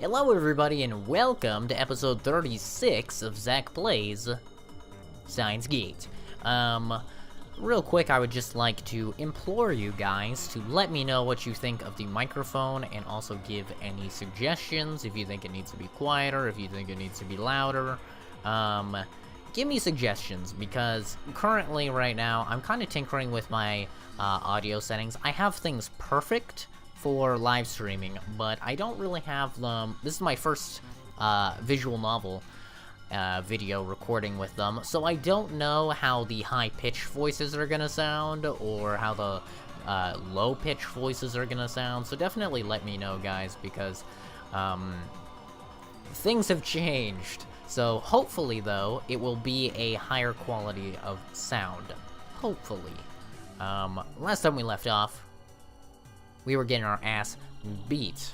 Hello everybody and welcome to episode 36 of Zack Plays Steins. Real quick, I would just like to implore you guys to let me know what you think of the microphone and also give any suggestions if you think it needs to be quieter, if you think it needs to be louder. Give me suggestions because currently right now I'm kind of tinkering with my audio settings. I have things perfect for live streaming, but I don't really have them. This is my first visual novel video recording with them, so I don't know how the high-pitched voices are gonna sound or how the low-pitched voices are gonna sound, so definitely let me know, guys, because things have changed. So hopefully, though, it will be a higher quality of sound. Hopefully. Last time we left off, we were getting our ass beat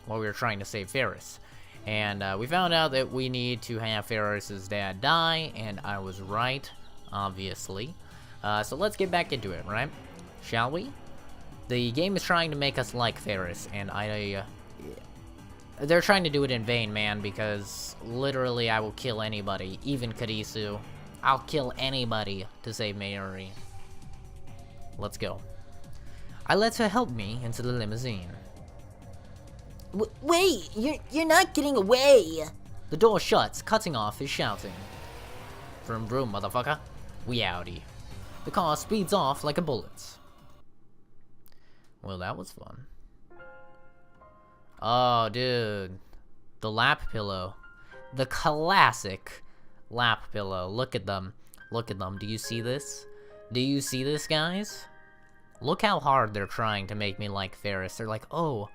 while we were trying to save Ferris. And we found out that we need to have Ferris's dad die, and I was right, obviously. So let's get back into it, right? Shall we? The game is trying to make us like Ferris, and they're trying to do it in vain, man, because literally I will kill anybody, even Karisu. I'll kill anybody to save Mayuri. Let's go. I let her help me into the limousine. Wait, you're not getting away! The door shuts, cutting off his shouting. Vroom vroom, motherfucker. We outie. The car speeds off like a bullet. Well, that was fun. Oh, dude. The lap pillow. The classic lap pillow. Look at them. Look at them. Do you see this? Do you see this, guys? Look how hard they're trying to make me like Ferris. They're like, oh,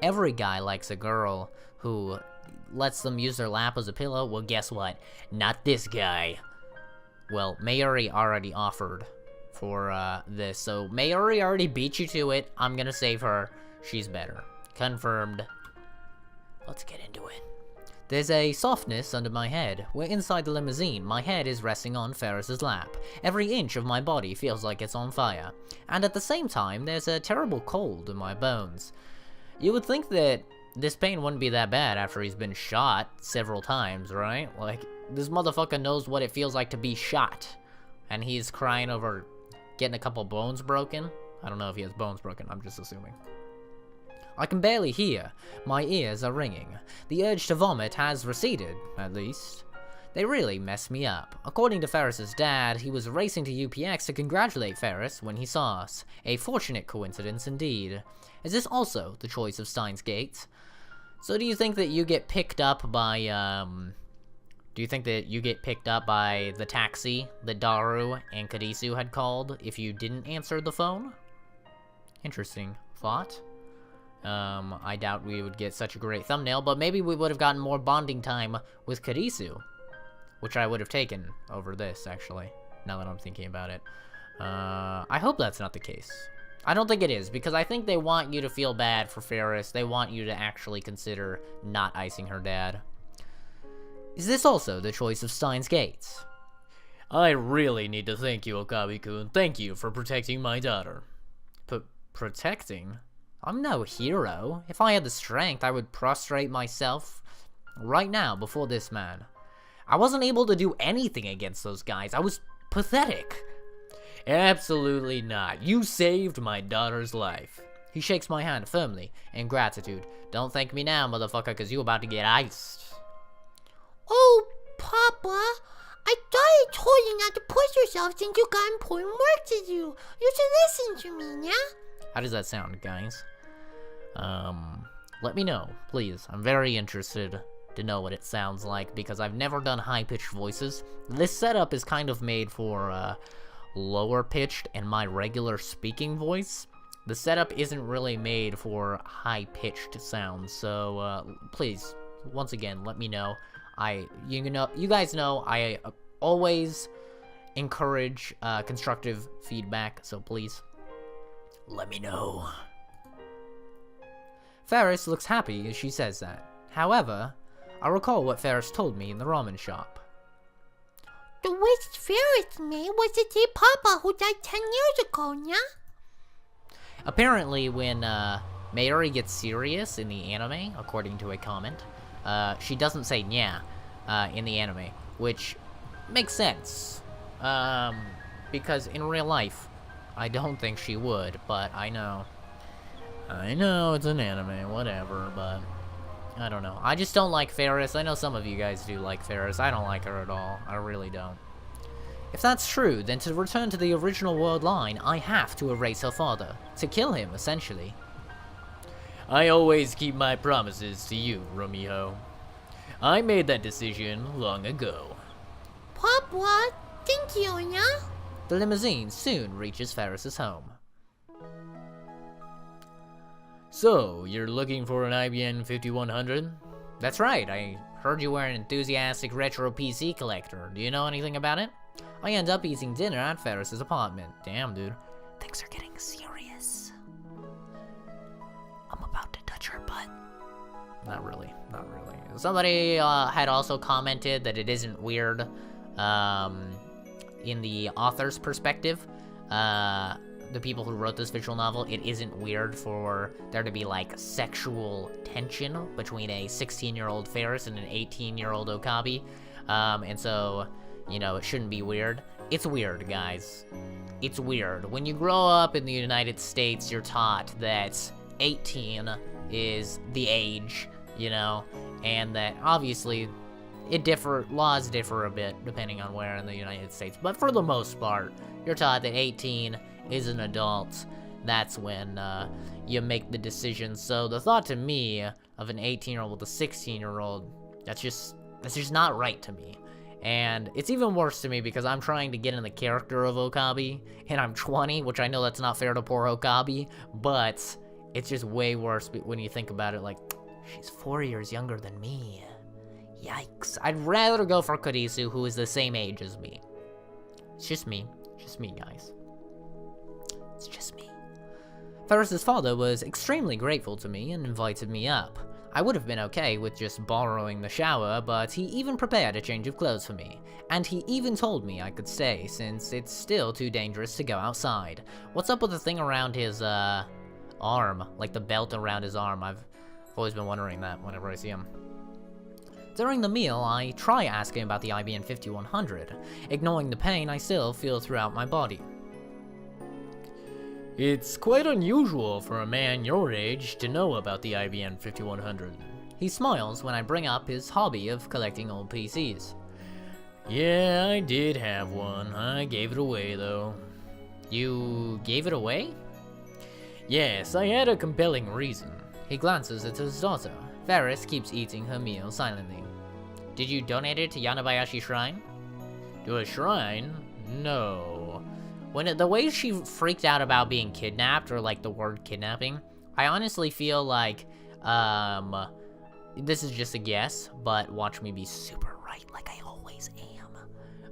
every guy likes a girl who lets them use their lap as a pillow. Well, guess what? Not this guy. Well, Mayuri already offered for this, so Mayuri already beat you to it. I'm gonna save her. She's better. Confirmed. Let's get into it. There's a softness under my head. We're inside the limousine. My head is resting on Ferris's lap. Every inch of my body feels like it's on fire. And at the same time, there's a terrible cold in my bones. You would think that this pain wouldn't be that bad after he's been shot several times, right? Like, this motherfucker knows what it feels like to be shot. And he's crying over getting a couple bones broken. I don't know if he has bones broken, I'm just assuming. I can barely hear. My ears are ringing. The urge to vomit has receded, at least. They really messed me up. According to Ferris's dad, he was racing to UPX to congratulate Ferris when he saw us. A fortunate coincidence indeed. Is this also the choice of Steins Gate? So do you think that you get picked up by, do you think that you get picked up by the taxi that Daru and Karisu had called if you didn't answer the phone? Interesting thought. I doubt we would get such a great thumbnail, but maybe we would have gotten more bonding time with Karisu, which I would have taken over this, actually, now that I'm thinking about it. I hope that's not the case. I don't think it is, because I think they want you to feel bad for Ferris. They want you to actually consider not icing her dad. Is this also the choice of Steins Gate? I really need to thank you, Okabe-kun. Thank you for protecting my daughter. Protecting? I'm no hero. If I had the strength, I would prostrate myself right now before this man. I wasn't able to do anything against those guys. I was pathetic. Absolutely not. You saved my daughter's life. He shakes my hand firmly in gratitude. Don't thank me now, motherfucker, because you're about to get iced. Oh, Papa, I thought I told you not to push yourself since you got important work to do. You should listen to me, yeah? How does that sound, guys? Let me know, please. I'm very interested to know what it sounds like, because I've never done high-pitched voices. This setup is kind of made for, lower-pitched and my regular speaking voice. The setup isn't really made for high-pitched sounds, so, please, once again, let me know. You guys know, I always encourage, constructive feedback, so please, let me know. Ferris looks happy as she says that. However, I recall what Ferris told me in the ramen shop. The wish Ferris made was to see Papa who died 10 years ago, yeah? Apparently, when Mayuri gets serious in the anime, according to a comment. She doesn't say nya in the anime, which makes sense. Because in real life, I don't think she would, but I know it's an anime, whatever, but I don't know. I just don't like Ferris. I know some of you guys do like Ferris. I don't like her at all. I really don't. If that's true, then to return to the original world line, I have to erase her father. To kill him, essentially. I always keep my promises to you, Romeo. I made that decision long ago. Papa, thank you, yeah? The limousine soon reaches Ferris's home. So, you're looking for an IBM 5100? That's right, I heard you were an enthusiastic retro PC collector. Do you know anything about it? I end up eating dinner at Ferris's apartment. Damn, dude. Things are getting serious. I'm about to touch her butt. Not really. Somebody had also commented that it isn't weird in the author's perspective. The people who wrote this visual novel, it isn't weird for there to be like sexual tension between a 16-year-old Ferris and an 18-year-old Okabe. And so, you know, it shouldn't be weird. It's weird, guys. It's weird. When you grow up in the United States, you're taught that 18 is the age, you know, and that obviously laws differ a bit depending on where in the United States, but for the most part, you're taught that 18 is an adult. That's when you make the decision. So the thought to me of an 18-year-old with a 16-year-old, that's just not right to me. And it's even worse to me because I'm trying to get in the character of Okabe, and I'm 20, which I know that's not fair to poor Okabe, but it's just way worse when you think about it, like, she's 4 years younger than me. Yikes. I'd rather go for Kurisu, who is the same age as me. It's just me. Just me, guys. It's just me. Ferris's father was extremely grateful to me and invited me up. I would have been okay with just borrowing the shower, but he even prepared a change of clothes for me. And he even told me I could stay, since it's still too dangerous to go outside. What's up with the thing around his, arm? Like the belt around his arm? I've always been wondering that whenever I see him. During the meal, I try asking about the IBM 5100, ignoring the pain I still feel throughout my body. It's quite unusual for a man your age to know about the IBM 5100. He smiles when I bring up his hobby of collecting old PCs. Yeah, I did have one. I gave it away, though. You gave it away? Yes, I had a compelling reason. He glances at his daughter. Ferris keeps eating her meal silently. Did you donate it to Yanabayashi Shrine? To a shrine? No. The way she freaked out about being kidnapped, or like the word kidnapping, I honestly feel like, this is just a guess, but watch me be super right like I always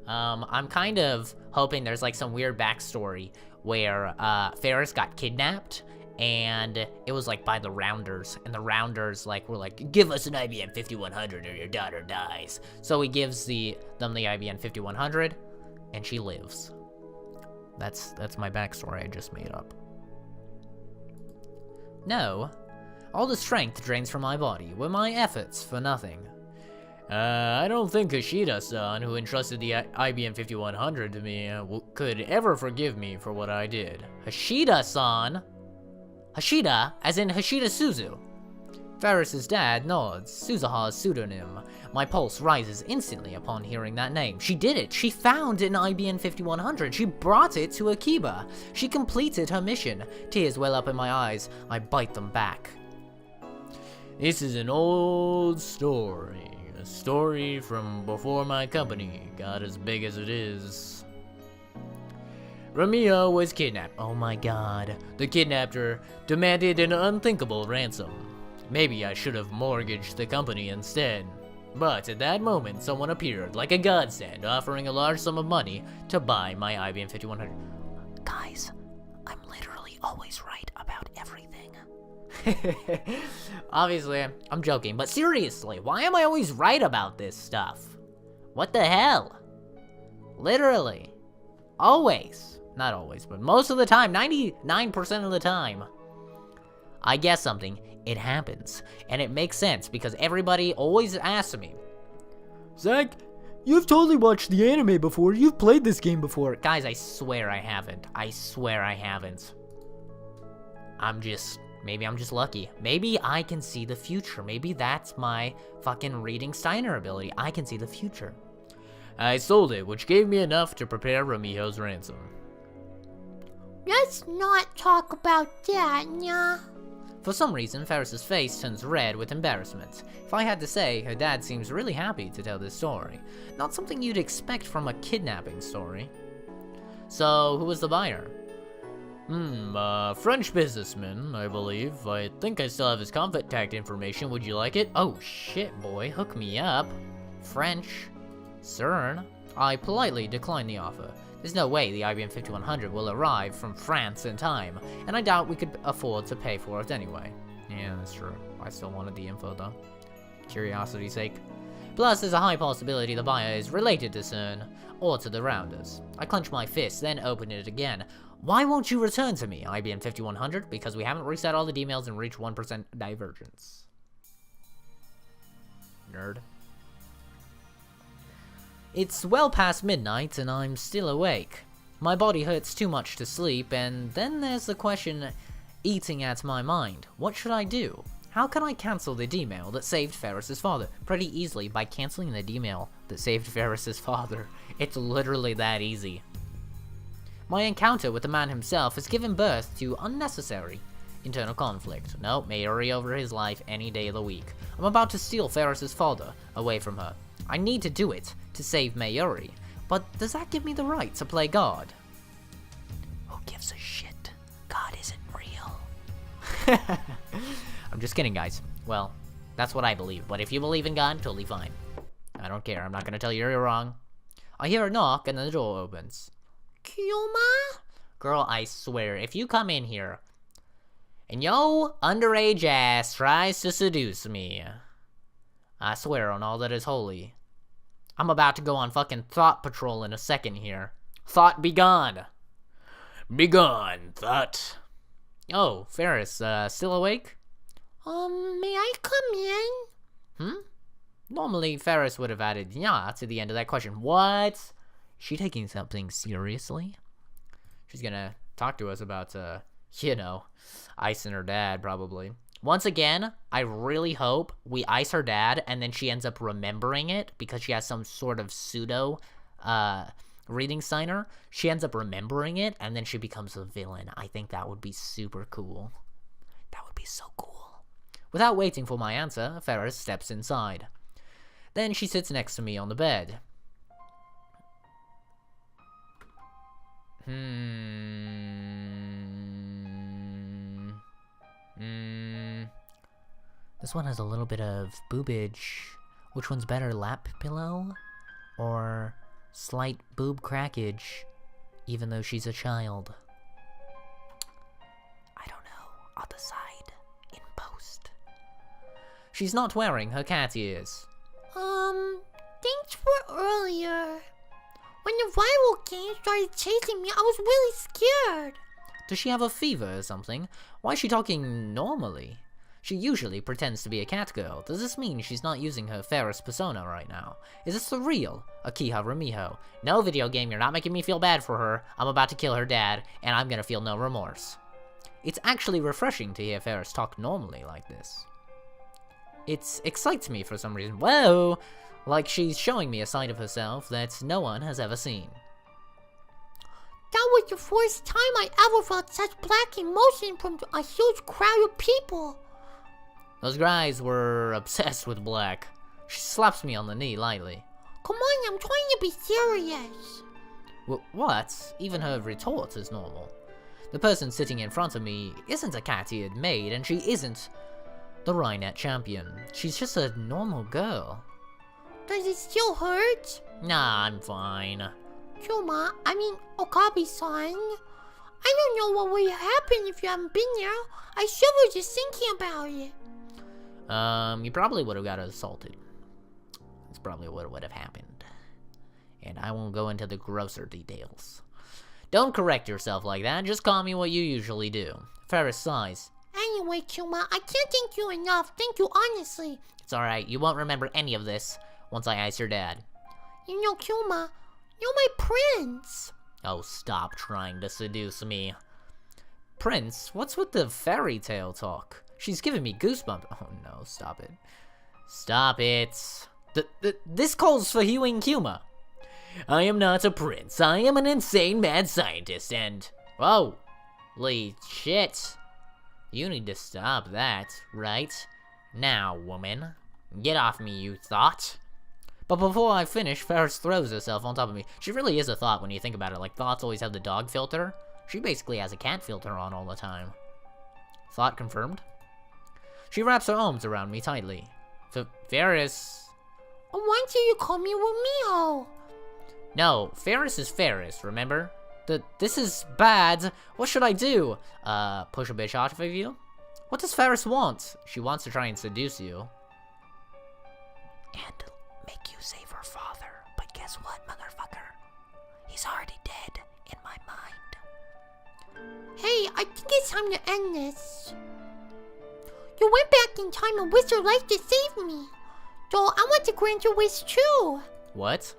am. I'm kind of hoping there's like some weird backstory where, Ferris got kidnapped, and it was like by the Rounders, and the Rounders like were like, give us an IBM 5100 or your daughter dies. So he gives them the IBM 5100, and she lives. That's my backstory I just made up. No. All the strength drains from my body. Were my efforts for nothing? I don't think Hashida-san, who entrusted the IBM 5100 to me, could ever forgive me for what I did. Hashida-san? Hashida, as in Hashida Suzu. Ferris's dad nods, Suzuha's pseudonym. My pulse rises instantly upon hearing that name. She did it! She found an IBM 5100! She brought it to Akiba! She completed her mission! Tears well up in my eyes. I bite them back. This is an old story. A story from before my company got as big as it is. Romeo was kidnapped. Oh my god. The kidnapper demanded an unthinkable ransom. Maybe I should have mortgaged the company instead. But at that moment, someone appeared like a godsend, offering a large sum of money to buy my IBM 5100. Guys, I'm literally always right about everything. Obviously, I'm joking, but seriously, why am I always right about this stuff? What the hell? Literally. Always. Not always, but most of the time, 99% of the time. I guess something, it happens. And it makes sense because everybody always asks me, Zack, you've totally watched the anime before. You've played this game before. guys, I swear I haven't. I swear I haven't. Maybe I'm just lucky. Maybe I can see the future. Maybe that's my fucking reading Steiner ability. I can see the future. I sold it, which gave me enough to prepare Romiho's ransom. Let's not talk about that, yeah. For some reason, Ferris's face turns red with embarrassment. If I had to say, her dad seems really happy to tell this story. Not something you'd expect from a kidnapping story. So, who was the buyer? French businessman, I believe. I think I still have his contact information. Would you like it? Oh, shit, boy. Hook me up. French. CERN. I politely declined the offer. There's no way the IBM 5100 will arrive from France in time, and I doubt we could afford to pay for it anyway. Yeah, that's true. I still wanted the info, though. Curiosity's sake. Plus, there's a high possibility the buyer is related to CERN, or to the Rounders. I clench my fist, then open it again. Why won't you return to me, IBM 5100? Because we haven't reset all the emails and reached 1% divergence. Nerd. It's well past midnight and I'm still awake. My body hurts too much to sleep, and then there's the question eating at my mind. What should I do? How can I cancel the email that saved Ferris's father? Pretty easily by canceling the email that saved Ferris's father. It's literally that easy. My encounter with the man himself has given birth to unnecessary internal conflict. No, Mayuri over his life any day of the week. I'm about to steal Ferris's father away from her. I need to do it to save Mayuri, but does that give me the right to play God? Who gives a shit? God isn't real. I'm just kidding, guys. Well, that's what I believe, but if you believe in God, totally fine. I don't care, I'm not gonna tell you you're wrong. I hear a knock and then the door opens. Kyoma? Girl, I swear, if you come in here and yo underage ass tries to seduce me, I swear on all that is holy, I'm about to go on fucking thought patrol in a second here. Thought be gone. Be gone, thought. Oh, Ferris, still awake? May I come in? Normally, Ferris would have added yeah to the end of that question. What? Is she taking something seriously? She's gonna talk to us about, icing her dad, probably. Once again, I really hope we ice her dad and then she ends up remembering it because she has some sort of pseudo reading signer. She ends up remembering it and then she becomes a villain. I think that would be super cool. That would be so cool. Without waiting for my answer, Ferris steps inside. Then she sits next to me on the bed. This one has a little bit of boobage. Which one's better, lap pillow or slight boob crackage, even though she's a child? I don't know. I'll decide in post. She's not wearing her cat ears. Thanks for earlier. When the viral gang started chasing me, I was really scared. Does she have a fever or something? Why is she talking normally? She usually pretends to be a cat girl. Does this mean she's not using her Ferris persona right now? Is this the real Akiha Rumiho? No, video game, you're not making me feel bad for her. I'm about to kill her dad, and I'm gonna feel no remorse. It's actually refreshing to hear Ferris talk normally like this. It excites me for some reason. Whoa! Like she's showing me a side of herself that no one has ever seen. That was the first time I ever felt such black emotion from a huge crowd of people. Those guys were obsessed with black. She slaps me on the knee lightly. Come on, I'm trying to be serious. What? Even her retort is normal. The person sitting in front of me isn't a cat-eared maid, and she isn't the Rhinet champion. She's just a normal girl. Does it still hurt? Nah, I'm fine. Kyoma, Okabe-san. I don't know what would happen if you hadn't been there. I shivered just thinking about it. You probably would have got assaulted. That's probably what would have happened. And I won't go into the grosser details. Don't correct yourself like that, just call me what you usually do. Ferris sighs. anyway, Kuma. I can't thank you enough. Thank you, honestly. It's alright, you won't remember any of this once I ice your dad. You know, Kuma, you're my prince. Oh, stop trying to seduce me. Prince, what's with the fairy tale talk? She's giving me goosebumps. Oh no, stop it. Stop it. This calls for hewing Kuma. I am not a prince. I am an insane mad scientist and... Whoa. Holy shit. You need to stop that, right? Now, woman. Get off me, you thought. But before I finish, Ferris throws herself on top of me. She really is a thought when you think about it. Like, thoughts always have the dog filter. She basically has a cat filter on all the time. Thought confirmed. She wraps her arms around me tightly. Ferris... Why do you call me Romeo? No, Ferris is Ferris, remember? This is bad. What should I do? Push a bitch off of you? What does Ferris want? She wants to try and seduce you. And make you save her father. But guess what, motherfucker? He's already dead in my mind. Hey, I think it's time to end this. You went back in time and wished your life to save me. So I want to grant your wish too. What?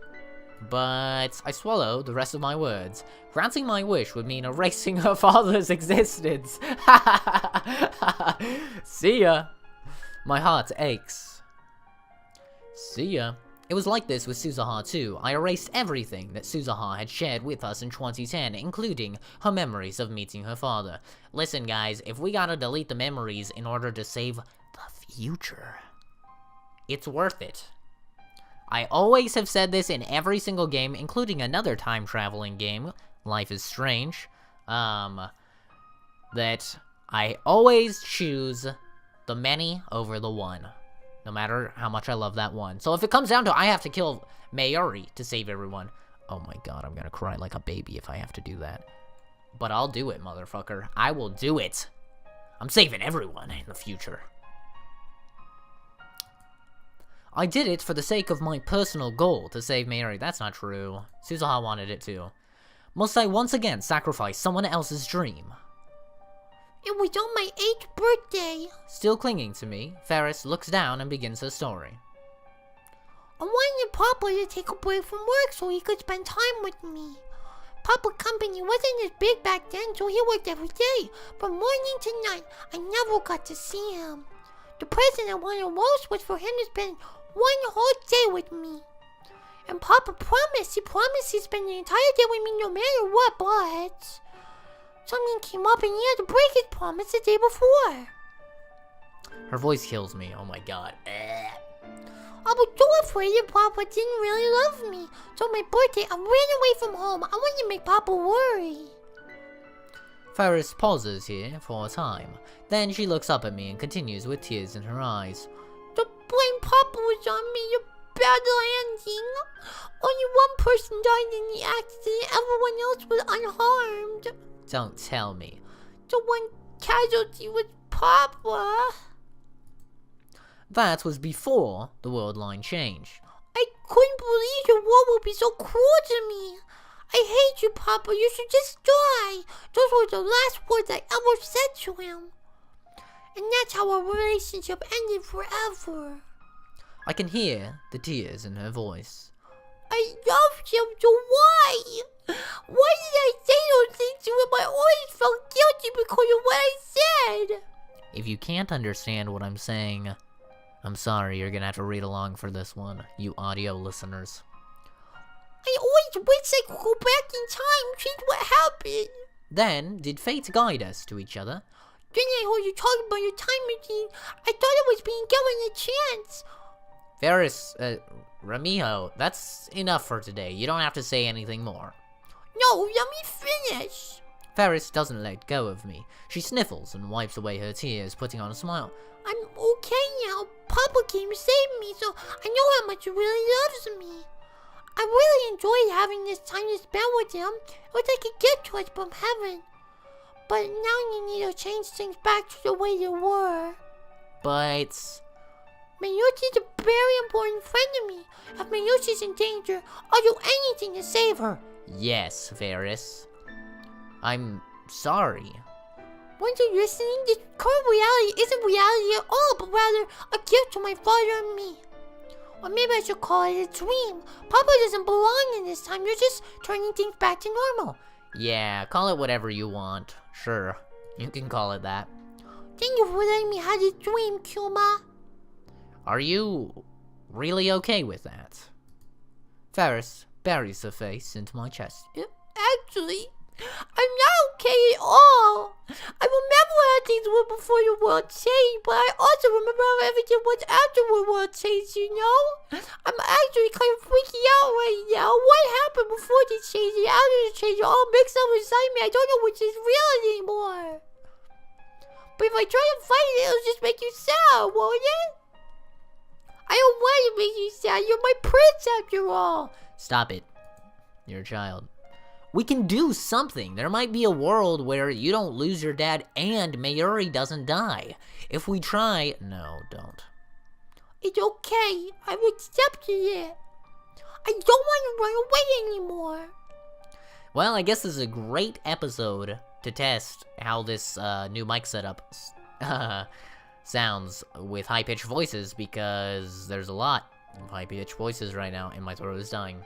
But I swallow the rest of my words. Granting my wish would mean erasing her father's existence. See ya. My heart aches. See ya. It was like this with Suzuha too. I erased everything that Suzuha had shared with us in 2010, including her memories of meeting her father. Listen guys, if we gotta delete the memories in order to save the future, it's worth it. I always have said this in every single game, including another time-traveling game, Life is Strange, that I always choose the many over the one, no matter how much I love that one. So if it comes down to I have to kill Mayuri to save everyone, oh my god, I'm gonna cry like a baby if I have to do that. But I'll do it, motherfucker. I will do it. I'm saving everyone in the future. I did it for the sake of my personal goal to save Mayuri. That's not true. Suzuha wanted it too. Must I once again sacrifice someone else's dream? It was on my 8th birthday. Still clinging to me, Ferris looks down and begins her story. I wanted Papa to take a break from work so he could spend time with me. Papa's company wasn't as big back then, so he worked every day. From morning to night, I never got to see him. The present I wanted most was for him to spend one whole day with me. And Papa promised, he'd spend the entire day with me no matter what, but... something came up and he had to break his promise the day before. Her voice kills me, oh my god. I was so afraid that Papa didn't really love me. So on my birthday, I ran away from home. I wanted to make Papa worry. Ferris pauses here for a time. Then she looks up at me and continues with tears in her eyes. The blame Papa was on me, you bad landing. Only one person died in the accident, everyone else was unharmed. Don't tell me. The one casualty was Papa. That was before the world line change. I couldn't believe your war would be so cruel to me. I hate you, Papa. You should just die. Those were the last words I ever said to him. And that's how our relationship ended forever. I can hear the tears in her voice. I loved him, so why? Why did I say those things to him? I always felt guilty because of what I said. If you can't understand what I'm saying, I'm sorry, you're gonna have to read along for this one, you audio listeners. I always wish I could go back in time, change what happened. Then, did fate guide us to each other? Then I heard you talking about your time machine. I thought I was being given a chance. Ferris, Ramiho, that's enough for today. You don't have to say anything more. No, let me finish. Ferris doesn't let go of me. She sniffles and wipes away her tears, putting on a smile. I'm okay now. Papa came to save me, so I know how much he really loves me. I really enjoyed having this time to spend with him. It was like a gift to us from heaven. But now you need to change things back to the way they were. But... Mayuchi's a very important friend to me. If Mayuchi's in danger, I'll do anything to save her. Yes, Ferris. I'm sorry. Once you're listening, this current reality isn't reality at all, but rather a gift to my father and me. Or maybe I should call it a dream. Papa doesn't belong in this time. You're just turning things back to normal. Yeah, call it whatever you want. Sure, you can call it that. Thank you for letting me have this dream, Kuma. Are you really okay with that? Ferris buries her face into my chest. Actually, I'm not okay at all. I remember how things were before the world changed, but I also remember how everything was after the world changed, you know? I'm actually kind of freaking out right now. What happened before the change and after the change are all mixed up inside me. I don't know which is real anymore. But if I try to fight it, it'll just make you sad, won't it? I don't want to make you sad. You're my prince after all. Stop it. You're a child. We can do something. There might be a world where you don't lose your dad and Mayuri doesn't die. If we try... No, don't. It's okay. I've accepted it. I don't want to run away anymore. Well, I guess this is a great episode to test how this new mic setup sounds with high-pitched voices, because there's a lot of high-pitched voices right now and my throat is dying.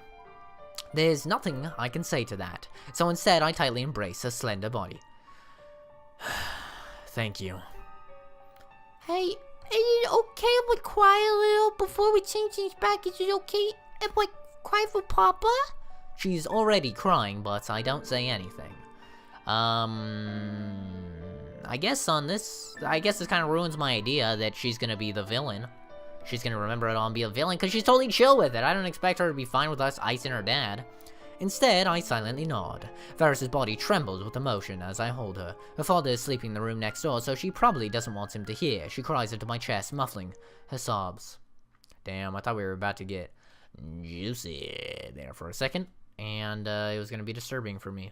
There's nothing I can say to that, so instead I tightly embrace her slender body. Thank you. Hey, is it okay if I cry a little before we change things back? Is it okay if I cry for Papa? She's already crying, but I don't say anything. I guess this kind of ruins my idea that she's gonna be the villain. She's gonna remember it all and be a villain, because she's totally chill with it. I don't expect her to be fine with us icing her dad. Instead, I silently nod. Ferris's body trembles with emotion as I hold her. Her father is sleeping in the room next door, so she probably doesn't want him to hear. She cries into my chest, muffling her sobs. Damn, I thought we were about to get juicy there for a second, and it was gonna be disturbing for me.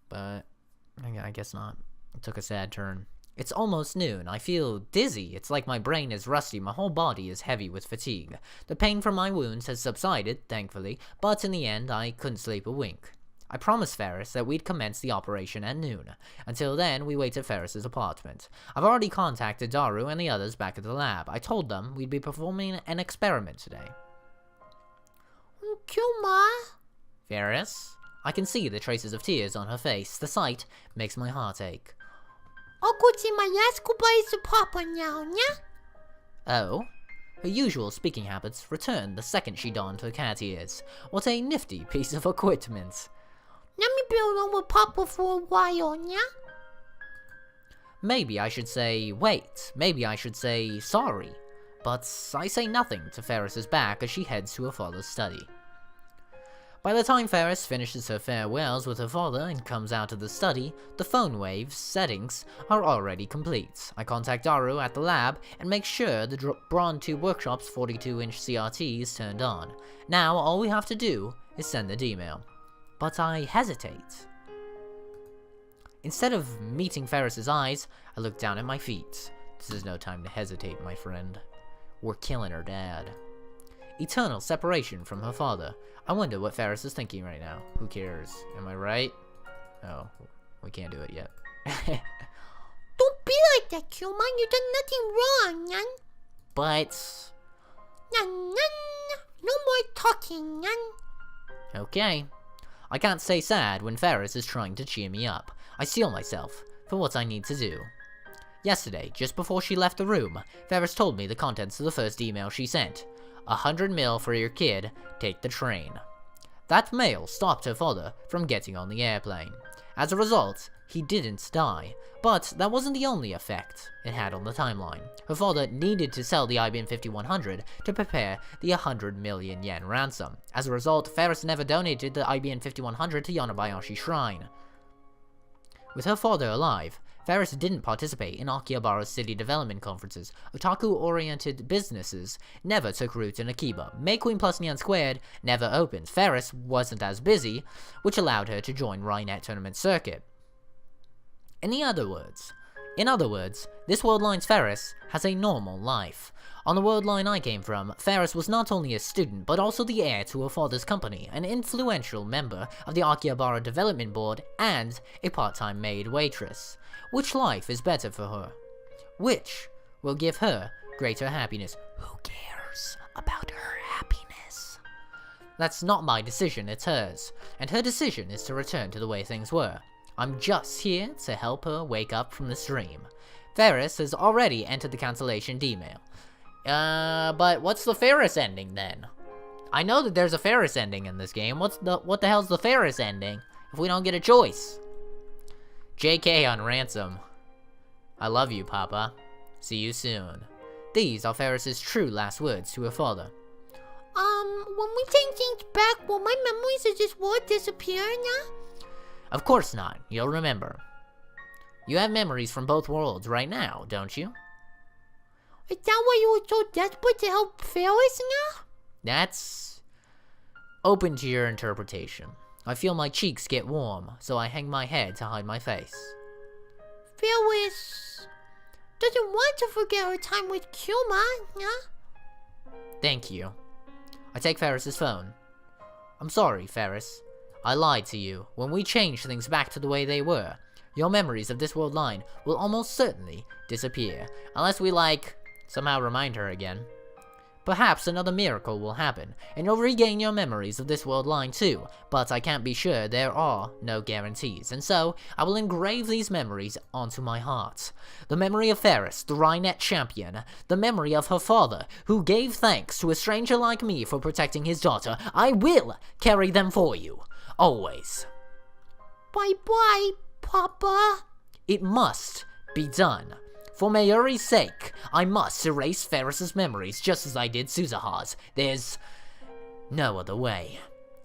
But I guess not. It took a sad turn. It's almost noon. I feel dizzy. It's like my brain is rusty. My whole body is heavy with fatigue. The pain from my wounds has subsided, thankfully, but in the end, I couldn't sleep a wink. I promised Ferris that we'd commence the operation at noon. Until then, we wait at Ferris's apartment. I've already contacted Daru and the others back at the lab. I told them we'd be performing an experiment today. Kuma? Ferris? I can see the traces of tears on her face. The sight makes my heart ache. I'll go say my last goodbyes to Papa now, yeah? Oh? Her usual speaking habits returned the second she donned her cat ears. What a nifty piece of equipment. Let me be alone with Papa for a while, yeah? Maybe I should say wait. Maybe I should say sorry. But I say nothing to Ferris's back as she heads to her father's study. By the time Ferris finishes her farewells with her father and comes out of the study, the phone wave's settings are already complete. I contact Daru at the lab and make sure the Braun 2 Workshop's 42-inch CRT is turned on. Now all we have to do is send the email. But I hesitate. Instead of meeting Ferris's eyes, I look down at my feet. This is no time to hesitate, my friend. We're killing her dad. Eternal separation from her father. I wonder what Ferris is thinking right now. Who cares? Am I right? Oh, we can't do it yet. Don't be like that, Kuma. You done nothing wrong, Nan. But... Nan. No more talking, Nan. Okay. I can't stay sad when Ferris is trying to cheer me up. I steel myself for what I need to do. Yesterday, just before she left the room, Ferris told me the contents of the first email she sent. 100 mil for your kid, take the train. That mail stopped her father from getting on the airplane. As a result, he didn't die. But that wasn't the only effect it had on the timeline. Her father needed to sell the IBM 5100 to prepare the 100 million yen ransom. As a result, Ferris never donated the IBM 5100 to Yonebayashi Shrine. With her father alive, Ferris didn't participate in Akihabara's city development conferences. Otaku-oriented businesses never took root in Akiba. May Queen plus Nyan Squared never opened. Ferris wasn't as busy, which allowed her to join Rhinet Tournament Circuit. In other words, In other words, this world line's Ferris has a normal life. On the world line I came from, Ferris was not only a student, but also the heir to her father's company, an influential member of the Akihabara Development Board, and a part-time maid waitress. Which life is better for her? Which will give her greater happiness? Who cares about her happiness? That's not my decision, it's hers, and her decision is to return to the way things were. I'm just here to help her wake up from this dream. Ferris has already entered the cancellation email. But what's the Ferris ending then? I know that there's a Ferris ending in this game. What the hell's the Ferris ending if we don't get a choice? JK on ransom. I love you, Papa. See you soon. These are Ferris's true last words to her father. When we take things back, will my memories of this world disappear now? Of course not. You'll remember. You have memories from both worlds right now, don't you? Is that why you were so desperate to help Ferris now? That's open to your interpretation. I feel my cheeks get warm, so I hang my head to hide my face. Ferris doesn't want to forget her time with Kuma, yeah? Thank you. I take Ferris's phone. I'm sorry, Ferris. I lied to you. When we change things back to the way they were, your memories of this world line will almost certainly disappear. Unless we, somehow remind her again. Perhaps another miracle will happen, and you'll regain your memories of this world line too, but I can't be sure. There are no guarantees, and so I will engrave these memories onto my heart. The memory of Ferris, the Rhinet champion, the memory of her father, who gave thanks to a stranger like me for protecting his daughter. I will carry them for you. Always. Bye-bye, Papa. It must be done. For Mayuri's sake, I must erase Ferris's memories just as I did Suzuha's. There's no other way.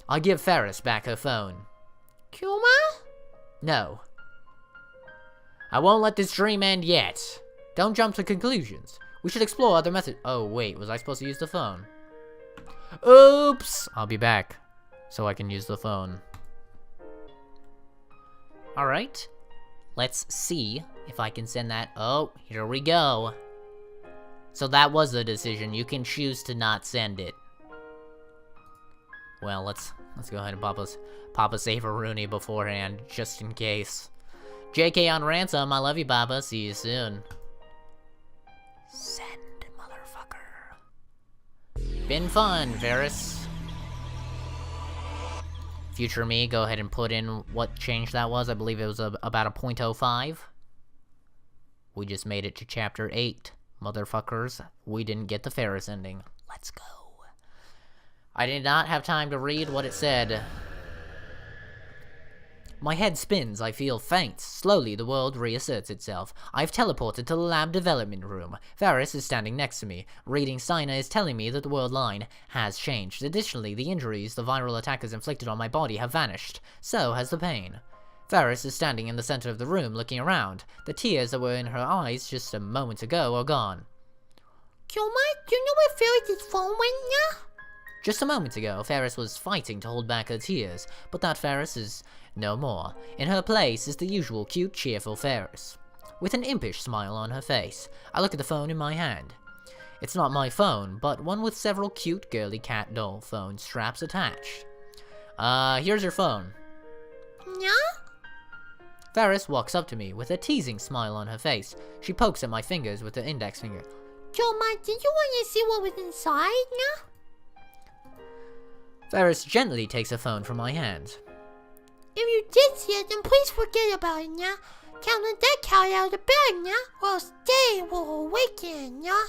I give Ferris back her phone. Kuma? No. I won't let this dream end yet. Don't jump to conclusions. We should explore other methods. Oh, wait, was I supposed to use the phone? Oops! I'll be back, so I can use the phone. Alright. Let's see if I can send that. Oh, here we go. So that was the decision. You can choose to not send it. Well, let's go ahead and Papa save a Rooney beforehand, just in case. JK on ransom. I love you, Papa. See you soon. Send, motherfucker. Been fun, Ferris. Future me, go ahead and put in what change that was. I believe it was about a 0.05. We just made it to chapter 8, motherfuckers. We didn't get the Ferris ending. Let's go. I did not have time to read what it said. My head spins, I feel faint. Slowly, the world reasserts itself. I've teleported to the lab development room. Ferris is standing next to me. Reading Steiner is telling me that the world line has changed. Additionally, the injuries the viral attackers inflicted on my body have vanished. So has the pain. Ferris is standing in the center of the room, looking around. The tears that were in her eyes just a moment ago are gone. Kuma, do you know where Ferris's phone went now? Just a moment ago, Ferris was fighting to hold back her tears, but that Ferris is no more. In her place is the usual cute, cheerful Ferris, with an impish smile on her face. I look at the phone in my hand. It's not my phone, but one with several cute, girly cat doll phone straps attached. Here's your phone. Yeah? Ferris walks up to me with a teasing smile on her face. She pokes at my fingers with her index finger. Kuma, did you want to see what was inside now? Ferris gently takes her phone from my hand. If you did see it, then please forget about it, yeah? Can't let that cat out of the bag, yeah? Or else they will awaken, yeah?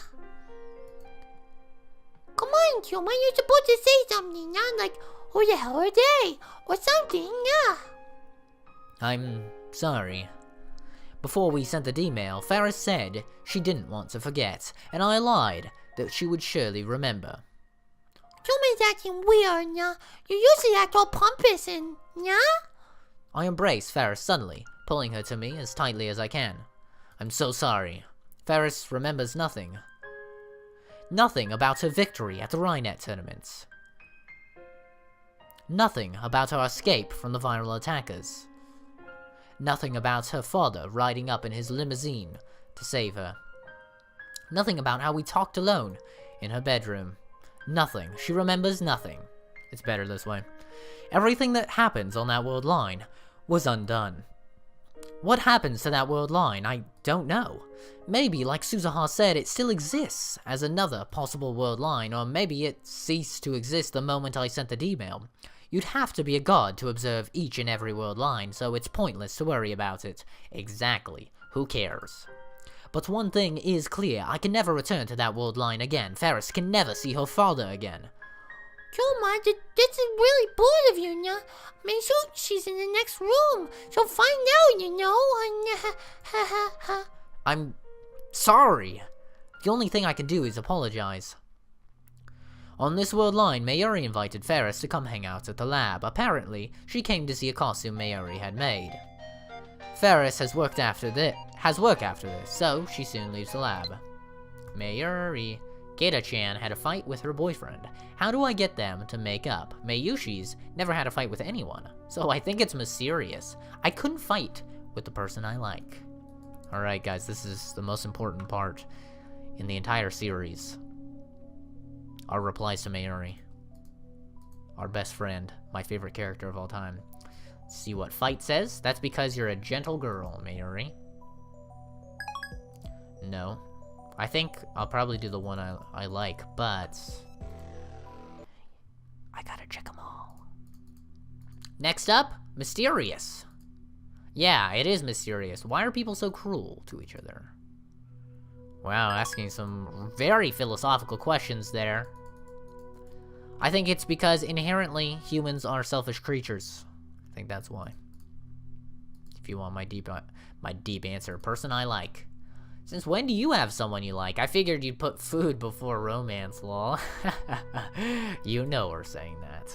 Come on, Kuma, you're supposed to say something, yeah? Like, who the hell are they? Or something, yeah? I'm sorry. Before we sent the email, Ferris said she didn't want to forget, and I lied that she would surely remember. Kuma's acting weird, yeah? You usually act all pompous and, yeah? I embrace Ferris suddenly, pulling her to me as tightly as I can. I'm so sorry. Ferris remembers nothing. Nothing about her victory at the Rhinet tournaments. Nothing about our escape from the viral attackers. Nothing about her father riding up in his limousine to save her. Nothing about how we talked alone in her bedroom. Nothing. She remembers nothing. It's better this way. Everything that happens on that world line was undone. What happens to that world line? I don't know. Maybe, like Suzuha said, it still exists as another possible world line, or maybe it ceased to exist the moment I sent the D-mail. You'd have to be a god to observe each and every world line, so it's pointless to worry about it. Exactly. Who cares? But one thing is clear, I can never return to that world line again. Ferris can never see her father again. Choma, this is really bored of you, now. I mean, she's in the next room. She'll find out, you know. I'm sorry. The only thing I can do is apologize. On this world line, Mayuri invited Ferris to come hang out at the lab. Apparently, she came to see a costume Mayuri had made. Ferris has work after this, so she soon leaves the lab. Mayuri. Geida-chan had a fight with her boyfriend. How do I get them to make up? Mayushi's never had a fight with anyone, so I think it's mysterious. I couldn't fight with the person I like. Alright guys, this is the most important part in the entire series. Our replies to Mayuri. Our best friend, my favorite character of all time. Let's see what Fight says. That's because you're a gentle girl, Mayuri. No. I think I'll probably do the one I like, but I gotta check them all. Next up, mysterious. Yeah, it is mysterious. Why are people so cruel to each other? Wow, asking some very philosophical questions there. I think it's because inherently humans are selfish creatures. I think that's why. If you want my deep answer, person I like. Since when do you have someone you like? I figured you'd put food before romance, lol. You know we're saying that.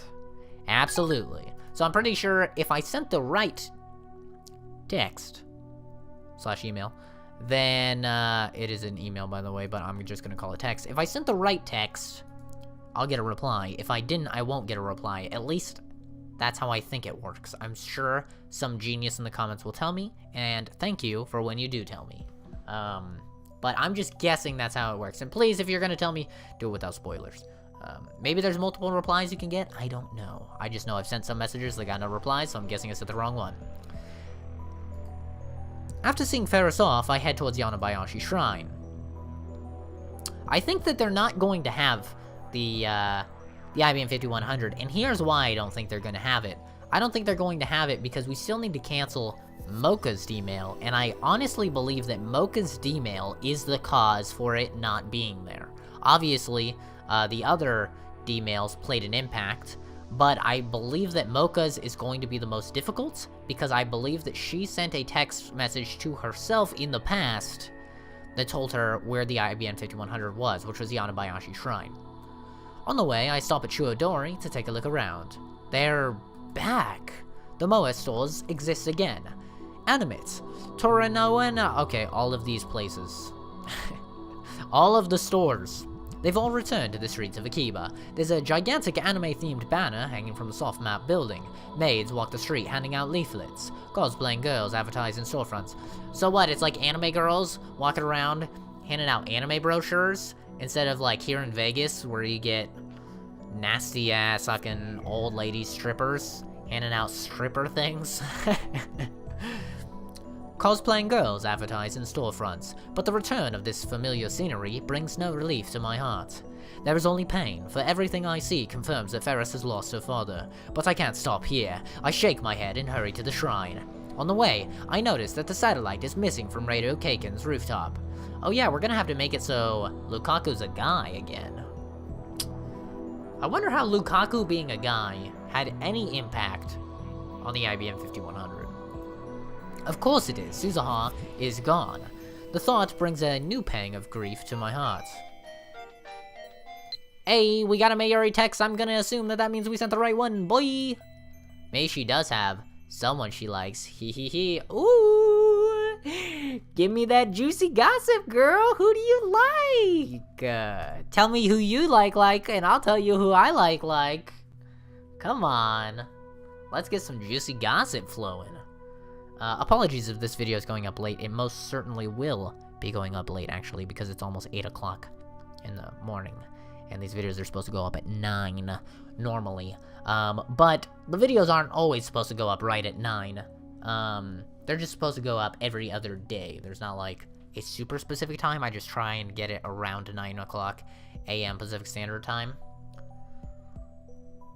Absolutely. So I'm pretty sure if I sent the right text / email, then it is an email by the way, but I'm just gonna call it text. If I sent the right text, I'll get a reply. If I didn't, I won't get a reply. At least that's how I think it works. I'm sure some genius in the comments will tell me, and thank you for when you do tell me. But I'm just guessing that's how it works. And please, if you're gonna tell me, do it without spoilers. Maybe there's multiple replies you can get. I don't know. I just know I've sent some messages that got no replies, so I'm guessing I sent the wrong one. After seeing Ferris off, I head towards Yanabayashi Shrine. I think that they're not going to have the IBM 5100, and here's why I don't think they're gonna have it. I don't think they're going to have it because we still need to cancel Mocha's D-mail, and I honestly believe that Mocha's D-mail is the cause for it not being there. Obviously, the other D-mails played an impact, but I believe that Mocha's is going to be the most difficult, because I believe that she sent a text message to herself in the past that told her where the IBM 5100 was, which was the Yanabayashi Shrine. On the way, I stop at Chuodori to take a look around. They're back! The Moa stores exist again. Animate, Toranoena, okay, all of these places. All of the stores. They've all returned to the streets of Akiba. There's a gigantic anime-themed banner hanging from the soft map building. Maids walk the street handing out leaflets. Cosplaying girls advertise in storefronts. So what, it's like anime girls walking around handing out anime brochures? Instead of like here in Vegas where you get nasty-ass fucking old lady strippers handing out stripper things? Cosplaying girls advertise in storefronts, but the return of this familiar scenery brings no relief to my heart. There is only pain, for everything I see confirms that Ferris has lost her father. But I can't stop here. I shake my head and hurry to the shrine. On the way, I notice that the satellite is missing from Radio Keiken's rooftop. Oh yeah, we're gonna have to make it so Lukaku's a guy again. I wonder how Lukaku being a guy had any impact on the IBM 5100. Of course it is. Suzuha is gone. The thought brings a new pang of grief to my heart. Hey, we got a Mayuri text. I'm gonna assume that means we sent the right one, boy! Maybe she does have someone she likes. Hee hee hee. Ooh! Give me that juicy gossip, girl! Who do you like? Tell me who you like, and I'll tell you who I like. Come on. Let's get some juicy gossip flowing. Apologies if this video is going up late. It most certainly will be going up late, actually, because it's almost 8 o'clock in the morning. And these videos are supposed to go up at 9, normally. But the videos aren't always supposed to go up right at 9. They're just supposed to go up every other day. There's not, like, a super specific time. I just try and get it around 9 o'clock a.m. Pacific Standard Time.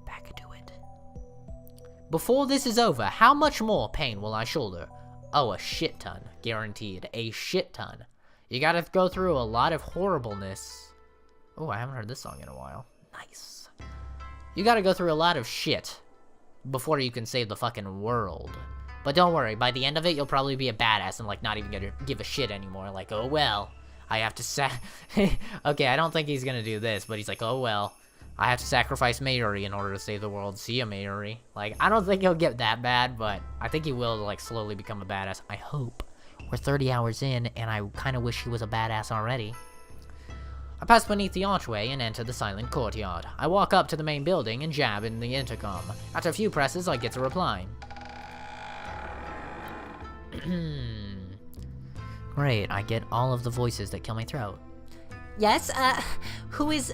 Back to it. Before this is over, how much more pain will I shoulder? Oh, a shit ton. Guaranteed. A shit ton. You gotta go through a lot of horribleness. Oh, I haven't heard this song in a while. Nice. You gotta go through a lot of shit before you can save the fucking world. But don't worry, by the end of it, you'll probably be a badass and, like, not even gonna give a shit anymore. Like, oh well, I have to okay, I don't think he's gonna do this, but he's like, oh well, I have to sacrifice Mayuri in order to save the world. See ya, Mayuri. Like, I don't think he'll get that bad, but I think he will, like, slowly become a badass. I hope. We're 30 hours in, and I kind of wish he was a badass already. I pass beneath the archway and enter the silent courtyard. I walk up to the main building and jab in the intercom. After a few presses, I get a reply. Great, I get all of the voices that kill my throat. Yes, who is,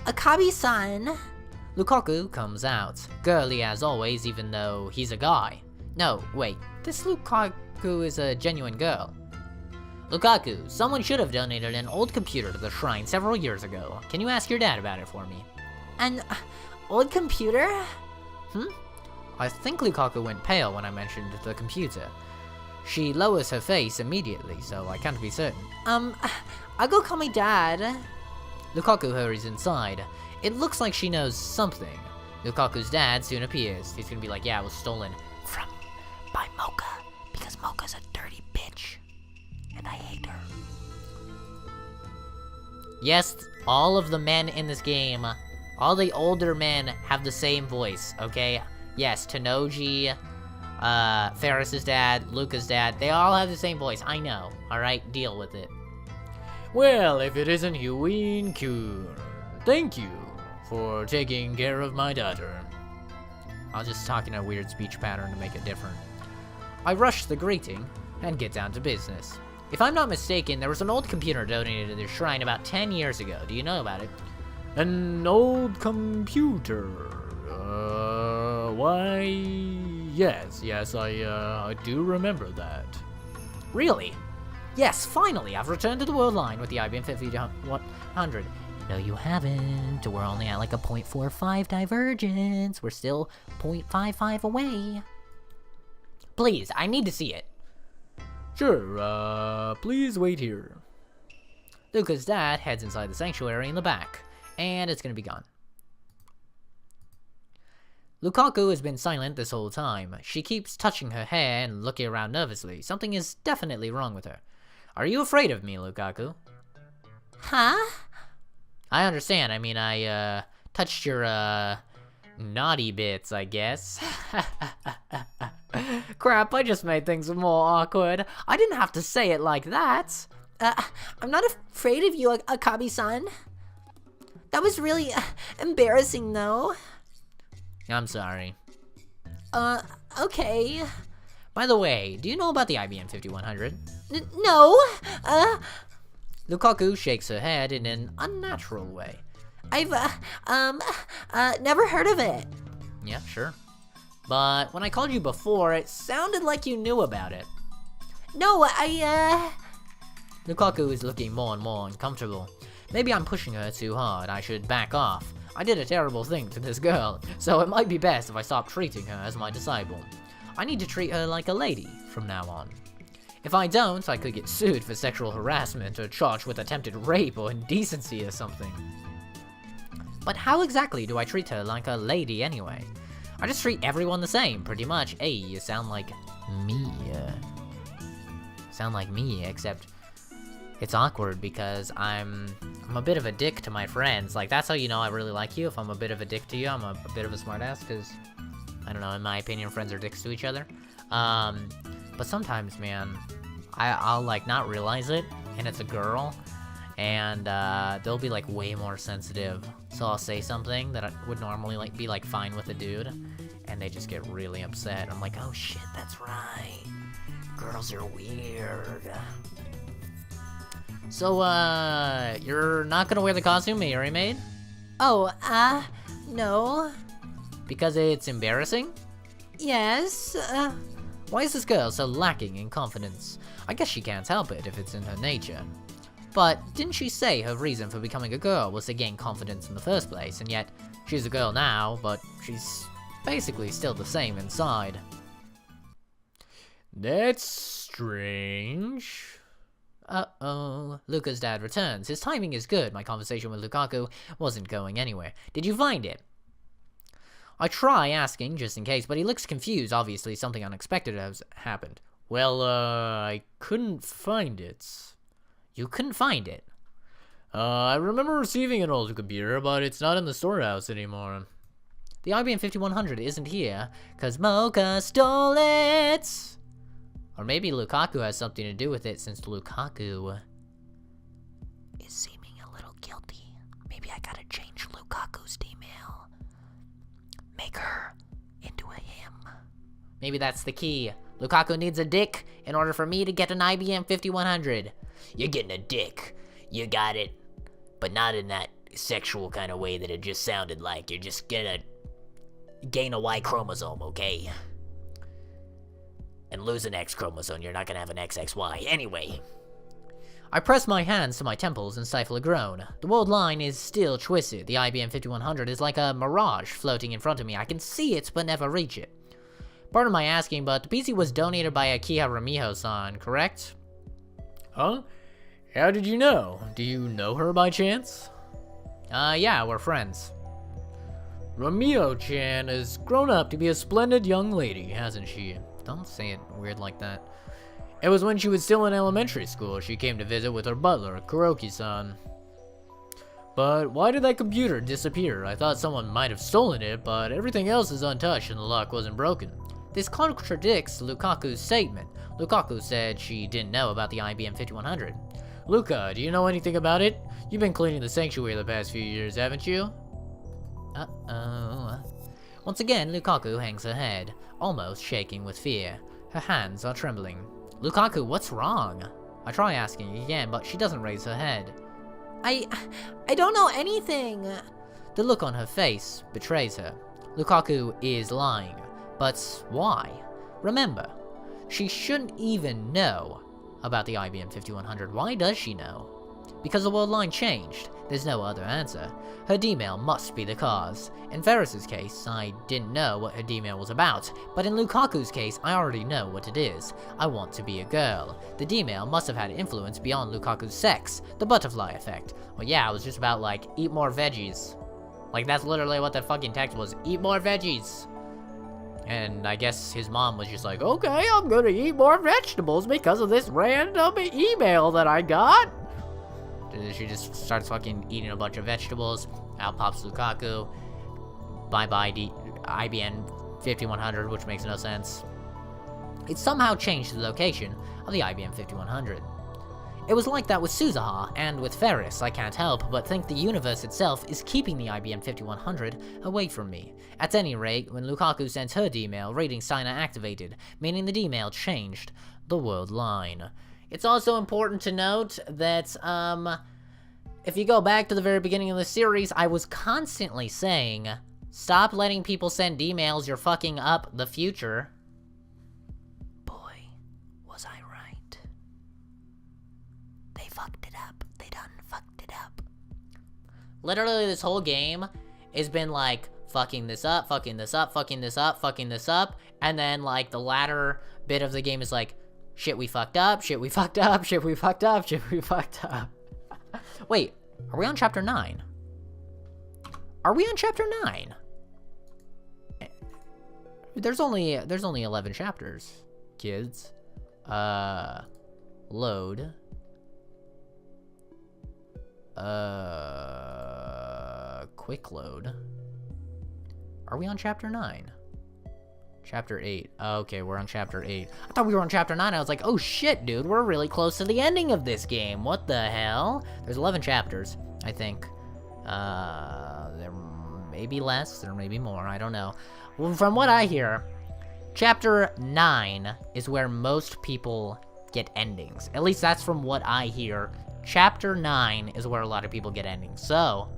Akabi-san? Lukaku comes out, girly as always, even though he's a guy. No, wait, this Lukaku is a genuine girl. Lukaku, someone should have donated an old computer to the shrine several years ago. Can you ask your dad about it for me? An old computer? I think Lukaku went pale when I mentioned the computer. She lowers her face immediately, so I can't be certain. I'll go call my dad. Lukaku hurries inside. It looks like she knows something. Lukaku's dad soon appears. He's gonna be like, yeah, it was stolen by Mocha, because Mocha's a dirty bitch, and I hate her. Yes, all of the men in this game, all the older men have the same voice, okay? Yes, Tanoji, Ferris's dad, Luca's dad, they all have the same voice. I know, alright? Deal with it. Well, if it isn't Yuin-kun, thank you for taking care of my daughter. I'll just talk in a weird speech pattern to make it different. I rush the greeting and get down to business. If I'm not mistaken, there was an old computer donated to the shrine about 10 years ago. Do you know about it? An old computer? Why, yes, I do remember that. Really? Yes, finally, I've returned to the world line with the IBM 5100. No, you haven't. We're only at like a 0.45 divergence. We're still 0.55 away. Please, I need to see it. Sure, please wait here. Luca's dad heads inside the sanctuary in the back, and it's gonna be gone. Lukaku has been silent this whole time. She keeps touching her hair and looking around nervously. Something is definitely wrong with her. Are you afraid of me, Lukaku? Huh? I understand. I mean, I, touched your, naughty bits, I guess. Crap, I just made things more awkward. I didn't have to say it like that. I'm not afraid of you, Akabi-san. That was really embarrassing, though. I'm sorry. Okay. By the way, do you know about the IBM 5100? No, Lukaku shakes her head in an unnatural way. I've, never heard of it. Yeah, sure. But when I called you before, it sounded like you knew about it. No, Lukaku is looking more and more uncomfortable. Maybe I'm pushing her too hard. I should back off. I did a terrible thing to this girl, so it might be best if I stop treating her as my disciple. I need to treat her like a lady from now on. If I don't, I could get sued for sexual harassment or charged with attempted rape or indecency or something. But how exactly do I treat her like a lady anyway? I just treat everyone the same, pretty much. Hey, you sound like me. Sound like me, except it's awkward because I'm a bit of a dick to my friends. Like, that's how you know I really like you. If I'm a bit of a dick to you, I'm a bit of a smartass, because, I don't know, in my opinion, friends are dicks to each other. But sometimes, man, I'll, like, not realize it, and it's a girl, and, they'll be, like, way more sensitive. So I'll say something that would normally, like, be, like, fine with a dude, And they just get really upset. I'm like, oh shit, that's right. Girls are weird. So, you're not gonna wear the costume Mayuri made? Oh, no. Because it's embarrassing? Yes, Why is this girl so lacking in confidence? I guess she can't help it if it's in her nature. But didn't she say her reason for becoming a girl was to gain confidence in the first place, and yet she's a girl now, but she's basically still the same inside. That's strange. Uh-oh. Luca's dad returns. His timing is good. My conversation with Lukaku wasn't going anywhere. Did you find it? I try asking, just in case, but he looks confused. Obviously, something unexpected has happened. Well, I couldn't find it. You couldn't find it? I remember receiving an old computer, but it's not in the storehouse anymore. The IBM 5100 isn't here, cause Mocha stole it! Or maybe Lukaku has something to do with it, since Lukaku is seeming a little guilty. Maybe I gotta change Lukaku's email. Make her into a him. Maybe that's the key. Lukaku needs a dick in order for me to get an IBM 5100. You're getting a dick. You got it. But not in that sexual kind of way that it just sounded like. You're just gonna gain a Y chromosome, okay? And lose an X chromosome. You're not gonna have an XXY. Anyway. I press my hands to my temples and stifle a groan. The world line is still twisted. The IBM 5100 is like a mirage floating in front of me. I can see it, but never reach it. Pardon my asking, but the PC was donated by Akiha Ramiho-san, correct? Huh? How did you know? Do you know her by chance? Yeah, we're friends. Ramiho-chan has grown up to be a splendid young lady, hasn't she? Don't say it weird like that. It was when she was still in elementary school she came to visit with her butler, Kuroki-san. But why did that computer disappear? I thought someone might have stolen it, but everything else is untouched and the lock wasn't broken. This contradicts Lukaku's statement. Lukaku said she didn't know about the IBM 5100. Luka, do you know anything about it? You've been cleaning the sanctuary the past few years, haven't you? Uh-oh. Once again, Lukaku hangs her head, almost shaking with fear. Her hands are trembling. Lukaku, what's wrong? I try asking again, but she doesn't raise her head. I don't know anything. The look on her face betrays her. Lukaku is lying. But why? Remember, she shouldn't even know about the IBM 5100. Why does she know? Because the world line changed. There's no other answer. Her D-mail must be the cause. In Ferris's case, I didn't know what her D-mail was about, but in Lukaku's case, I already know what it is. I want to be a girl. The D-mail must have had influence beyond Lukaku's sex, the butterfly effect. Well, yeah, it was just about, like, eat more veggies. Like, that's literally what that fucking text was, eat more veggies. And I guess his mom was just like, okay, I'm gonna eat more vegetables because of this random email that I got. She just starts fucking eating a bunch of vegetables. Out pops Lukaku. Bye-bye IBM 5100, which makes no sense. It somehow changed the location of the IBM 5100. It was like that with Suzuha, and with Ferris. I can't help but think the universe itself is keeping the IBM 5100 away from me. At any rate, when Lukaku sent her D-mail, reading Steiner activated, meaning the D-mail changed the world line. It's also important to note that, if you go back to the very beginning of the series, I was constantly saying, stop letting people send D-mails, you're fucking up the future. Boy, was I right. They fucked it up. They done fucked it up. Literally, this whole game has been like, fucking this up, fucking this up, fucking this up, fucking this up, and then, like, the latter bit of the game is like, shit we fucked up, shit we fucked up, shit we fucked up, shit we fucked up. Wait, are we on chapter 9? Are we on chapter 9? There's only 11 chapters, kids. Load. Quick load. Are we on chapter 9? Chapter 8. Okay, we're on chapter 8. I thought we were on chapter 9. I was like, oh shit, dude, we're really close to the ending of this game. What the hell? There's 11 chapters, I think. There Maybe less, or maybe more, I don't know. Well, from what I hear, Chapter 9 is where most people get endings. At least that's from what I hear. Chapter 9 is where a lot of people get endings. So,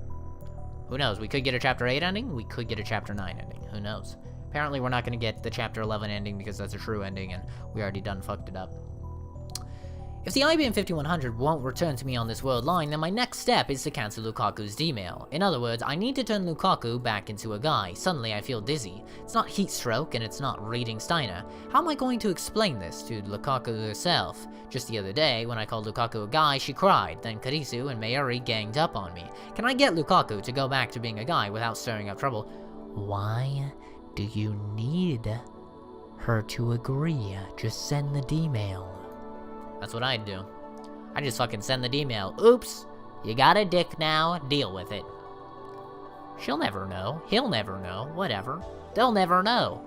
who knows? We could get a Chapter 8 ending, we could get a Chapter 9 ending. Who knows? Apparently we're not going to get the Chapter 11 ending because that's a true ending and we already done fucked it up. If the IBM 5100 won't return to me on this world line, then my next step is to cancel Lukaku's D-mail. In other words, I need to turn Lukaku back into a guy. Suddenly I feel dizzy. It's not heat stroke and it's not reading Steiner. How am I going to explain this to Lukaku herself? Just the other day, when I called Lukaku a guy, she cried. Then Karisu and Mayuri ganged up on me. Can I get Lukaku to go back to being a guy without stirring up trouble? Why do you need her to agree? Just send the D-mail. That's what I'd do. I just fucking send the D-mail. Oops, you got a dick now, deal with it. She'll never know, he'll never know, whatever. They'll never know.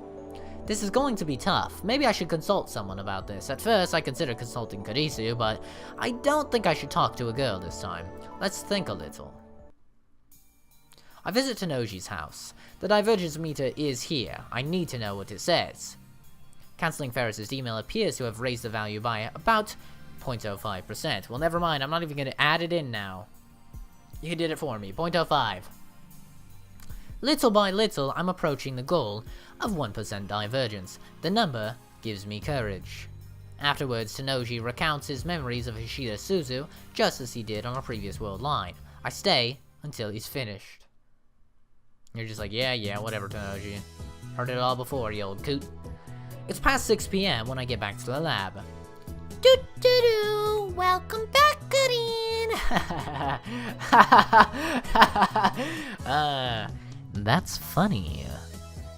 This is going to be tough. Maybe I should consult someone about this. At first, I considered consulting Karisu, but I don't think I should talk to a girl this time. Let's think a little. I visit Tenoji's house. The divergence meter is here. I need to know what it says. Cancelling Ferris's email appears to have raised the value by about 0.05%. Well, never mind. I'm not even going to add it in now. You did it for me. 0.05. Little by little, I'm approaching the goal of 1% divergence. The number gives me courage. Afterwards, Tenoji recounts his memories of Hishida Suzu, just as he did on a previous world line. I stay until he's finished. You're just like, yeah, whatever, Tenoji. Heard it all before, you old coot. It's past 6 p.m. when I get back to the lab. Doo-doo-doo! Welcome back, Goodin! That's funny.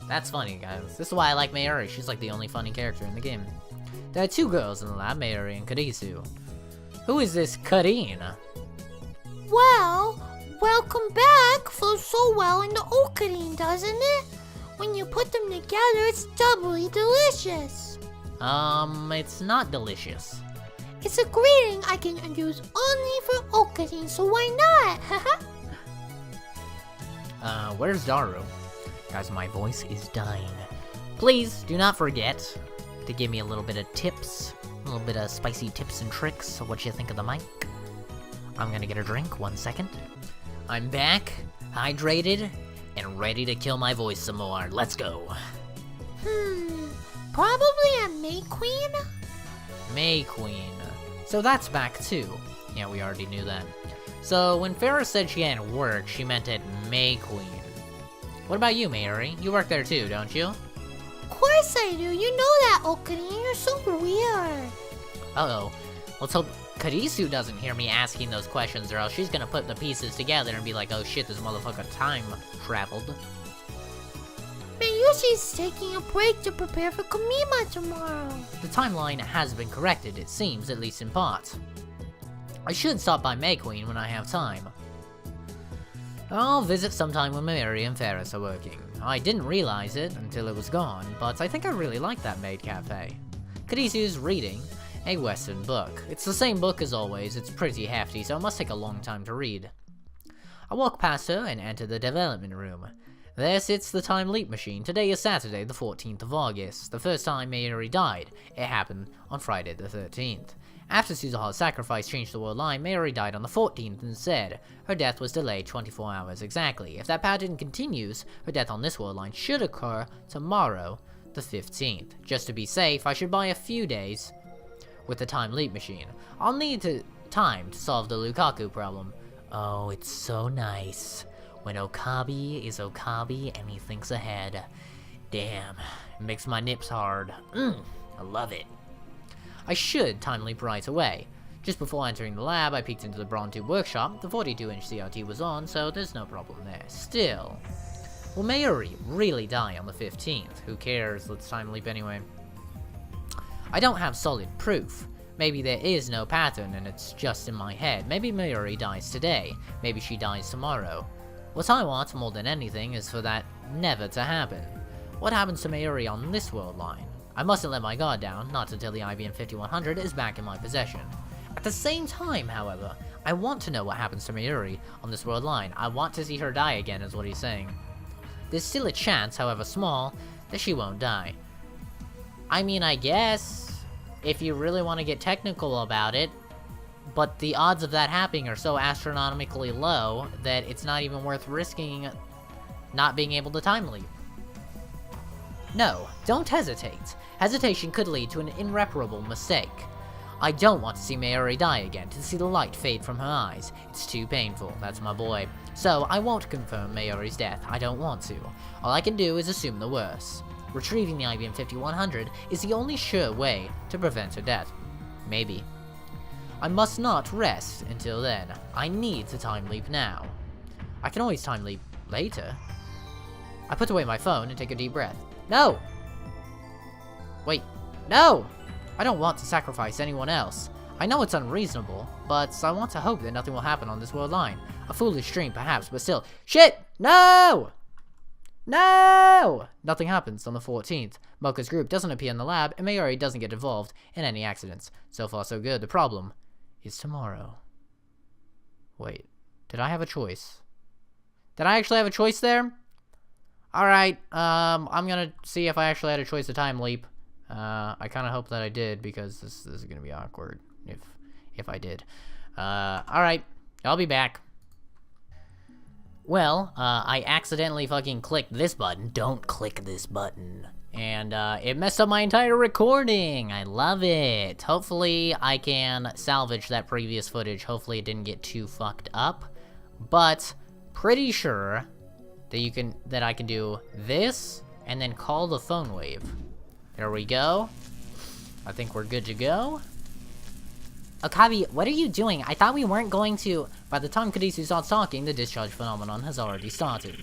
That's funny, guys. This is why I like Mayuri. She's like the only funny character in the game. There are two girls in the lab, Mayuri and Karisu. Who is this Karin? Well, welcome back flows so well into Okarin, doesn't it? When you put them together, it's doubly delicious. It's not delicious. It's a greeting I can use only for Okarin, so why not? Where's Daru? Guys, my voice is dying. Please do not forget to give me a little bit of tips, a little bit of spicy tips and tricks of what you think of the mic. I'm gonna get a drink, 1 second. I'm back, hydrated, and ready to kill my voice some more. Let's go. Probably a May Queen? May Queen. So that's back too. Yeah, we already knew that. So when Farrah said she hadn't worked, she meant at May Queen. What about you, Mayuri? You work there too, don't you? Of course I do. You know that, Okarin. You're so weird. Uh-oh. Let's hope Karisu doesn't hear me asking those questions, or else she's gonna put the pieces together and be like, oh shit, this motherfucker time traveled. Mayushi's taking a break to prepare for Komima tomorrow. The timeline has been corrected, it seems, at least in part. I should stop by May Queen when I have time. I'll visit sometime when Mayuri and Ferris are working. I didn't realize it until it was gone, but I think I really like that maid cafe. Karisu's reading a Western book. It's the same book as always, it's pretty hefty, so it must take a long time to read. I walk past her and enter the development room. There sits the time leap machine. Today is Saturday, the 14th of August. The first time Mayuri died. It happened on Friday the 13th. After Suzuha's sacrifice changed the world line, Mayuri died on the 14th instead. Her death was delayed 24 hours exactly. If that pattern continues, her death on this world line should occur tomorrow, the 15th. Just to be safe, I should buy a few days with the time leap machine. I'll need time to solve the Lukaku problem. Oh, it's so nice when Okabe is Okabe and he thinks ahead. Damn, it makes my nips hard. I love it. I should time leap right away. Just before entering the lab, I peeked into the Brawn Tube workshop. The 42-inch CRT was on, so there's no problem there. Still, will Mayuri really die on the 15th? Who cares? Let's time leap anyway. I don't have solid proof. Maybe there is no pattern and it's just in my head. Maybe Mayuri dies today. Maybe she dies tomorrow. What I want more than anything is for that never to happen. What happens to Mayuri on this world line? I mustn't let my guard down, not until the IBM 5100 is back in my possession. At the same time, however, I want to know what happens to Mayuri on this world line. I want to see her die again, is what he's saying. there's still a chance, however small, that she won't die. I mean, I guess, if you really want to get technical about it, but the odds of that happening are so astronomically low that it's not even worth risking not being able to time leap. No, don't hesitate. Hesitation could lead to an irreparable mistake. I don't want to see Mayuri die again, to see the light fade from her eyes. It's too painful, that's my boy. So, I won't confirm Mayuri's death, I don't want to. All I can do is assume the worst. Retrieving the IBM 5100 is the only sure way to prevent her death. Maybe. I must not rest until then. I need to time leap now. I can always time leap later. I put away my phone and take a deep breath. No! Wait, no! I don't want to sacrifice anyone else. I know it's unreasonable, but I want to hope that nothing will happen on this world line. A foolish dream, perhaps, but still. Shit! No! No! Nothing happens on the 14th. Mocha's group doesn't appear in the lab, and Mayuri doesn't get involved in any accidents. So far, so good. The problem is tomorrow. Wait, did I have a choice? Did I actually have a choice there? Alright, I'm gonna see if I actually had a choice to time leap. I kind of hope that I did, because this is gonna be awkward if I did. Alright, I'll be back. Well, I accidentally fucking clicked this button. Don't click this button. And, it messed up my entire recording. I love it. Hopefully, I can salvage that previous footage. Hopefully, it didn't get too fucked up. But, pretty sure that I can do this, and then call the phone wave. There we go. I think we're good to go. Okabe, what are you doing? I thought we weren't going to... By the time Kadisu starts talking, the discharge phenomenon has already started.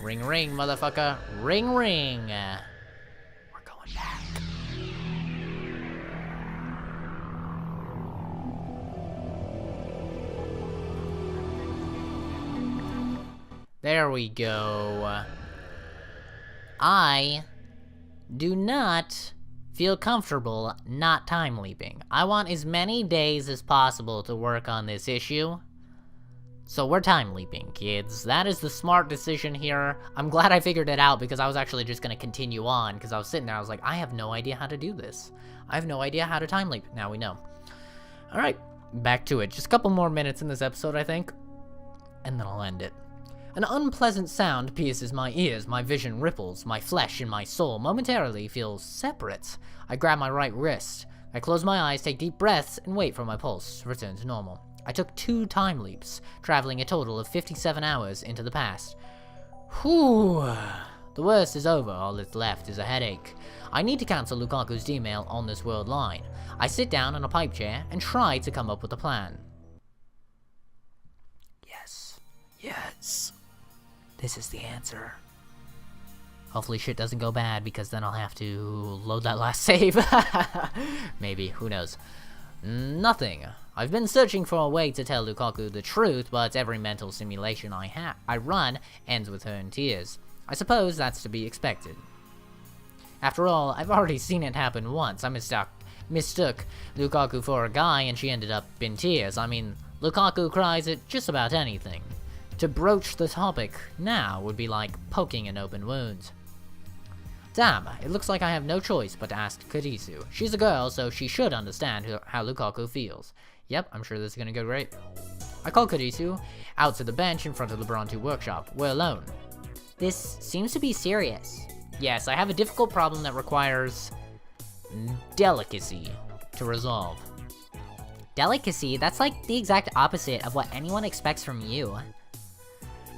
Ring ring, motherfucker. Ring ring. We're going back. There we go. I do not feel comfortable not time leaping. I want as many days as possible to work on this issue. So we're time leaping, kids. That is the smart decision here. I'm glad I figured it out, because I was actually just gonna continue on, because I was sitting there, I was like, I have no idea how to do this. I have no idea how to time leap. Now we know. Alright, back to it. Just a couple more minutes in this episode, I think. And then I'll end it. An unpleasant sound pierces my ears, my vision ripples, my flesh and my soul momentarily feels separate. I grab my right wrist. I close my eyes, take deep breaths, and wait for my pulse to return to normal. I took 2 time leaps, traveling a total of 57 hours into the past. Whew. The worst is over, all that's left is a headache. I need to cancel Lukaku's email on this world line. I sit down in a pipe chair and try to come up with a plan. Yes. This is the answer. Hopefully shit doesn't go bad, because then I'll have to load that last save. Maybe, who knows. Nothing. I've been searching for a way to tell Lukaku the truth, but every mental simulation I run ends with her in tears. I suppose that's to be expected. After all, I've already seen it happen once. I mistook Lukaku for a guy, and she ended up in tears. I mean, Lukaku cries at just about anything. To broach the topic now would be like poking an open wound. Damn, it looks like I have no choice but to ask Kadisu. She's a girl, so she should understand how Lukaku feels. Yep, I'm sure this is gonna go great. I call Kadisu out to the bench in front of the Bronto workshop. We're alone. This seems to be serious. Yes, I have a difficult problem that requires delicacy to resolve. Delicacy? That's like the exact opposite of what anyone expects from you.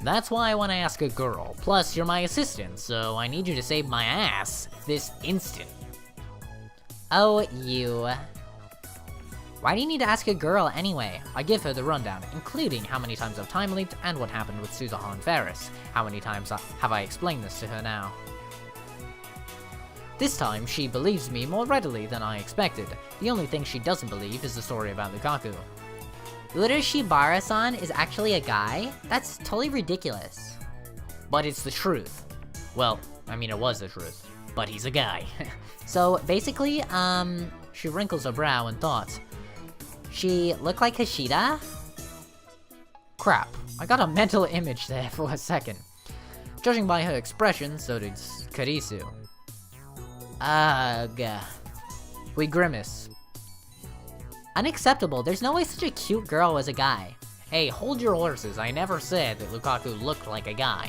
That's why I want to ask a girl. Plus, you're my assistant, so I need you to save my ass this instant. Oh, you. Why do you need to ask a girl anyway? I give her the rundown, including how many times I've time leaped and what happened with Suzuha and Ferris. How many times have I explained this to her now? This time, she believes me more readily than I expected. The only thing she doesn't believe is the story about Lukaku. Urashibara-san is actually a guy? That's totally ridiculous. But it's the truth. Well, I mean, it was the truth. But he's a guy. So, basically, She wrinkles her brow in thought. she looked like Hashida? Crap. I got a mental image there for a second. Judging by her expression, so did Karisu. Ugh. We grimace. Unacceptable. There's no way such a cute girl was a guy. Hey, hold your horses. I never said that Lukaku looked like a guy.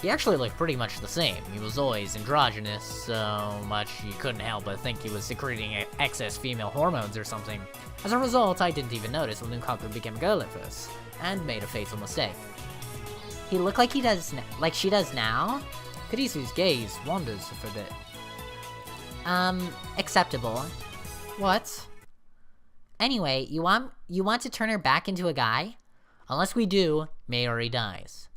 He actually looked pretty much the same. He was always androgynous, so much you couldn't help but think he was secreting excess female hormones or something. As a result, I didn't even notice when Lukaku became girl at first, and made a fatal mistake. He looked like he does, like she does now? Kurisu's gaze wanders for a bit. Acceptable. What? Anyway, you want to turn her back into a guy? Unless we do, Mayuri dies.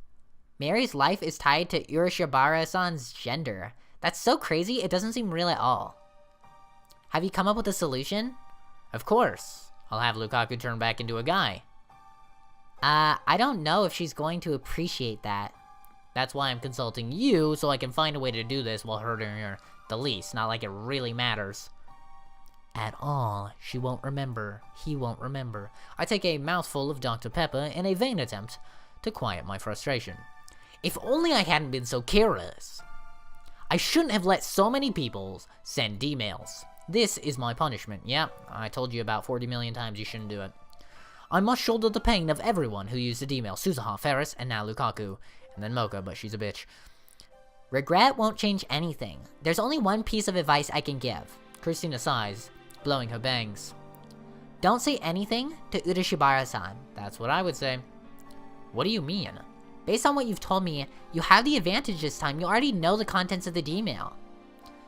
Mayuri's life is tied to Urashibara-san's gender. That's so crazy, it doesn't seem real at all. Have you come up with a solution? Of course. I'll have Lukaku turn back into a guy. I don't know if she's going to appreciate that. That's why I'm consulting you, so I can find a way to do this while hurting her the least. Not like it really matters. At all. She won't remember. He won't remember. I take a mouthful of Dr. Pepper in a vain attempt to quiet my frustration. If only I hadn't been so careless. I shouldn't have let so many people send emails. This is my punishment. Yep, I told you about 40 million times you shouldn't do it. I must shoulder the pain of everyone who used the email. Suzuha, Ferris, and now Lukaku. And then Mocha, but she's a bitch. Regret won't change anything. There's only one piece of advice I can give. Christina sighs, blowing her bangs. Don't say anything to Urashibara-san. That's what I would say. What do you mean? Based on what you've told me, you have the advantage this time. You already know the contents of the email.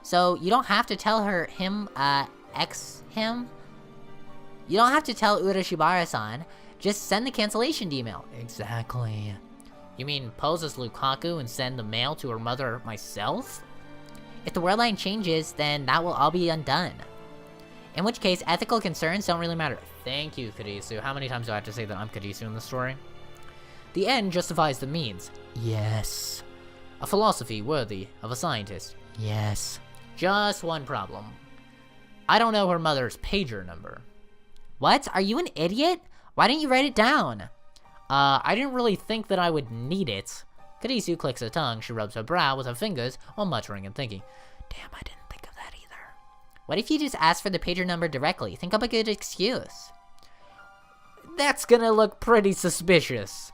So, you don't have to tell him. You don't have to tell Urashibara-san. Just send the cancellation email. Exactly. You mean pose as Lukaku and send the mail to her mother myself? If the word line changes, then that will all be undone. In which case, ethical concerns don't really matter. Thank you, Karisu. How many times do I have to say that I'm Karisu in this story? The end justifies the means. Yes. A philosophy worthy of a scientist. Yes. Just one problem. I don't know her mother's pager number. What? Are you an idiot? Why didn't you write it down? I didn't really think that I would need it. Karisu clicks her tongue. She rubs her brow with her fingers while muttering and thinking. Damn, I didn't think of that either. What if you just ask for the pager number directly? Think up a good excuse. That's gonna look pretty suspicious.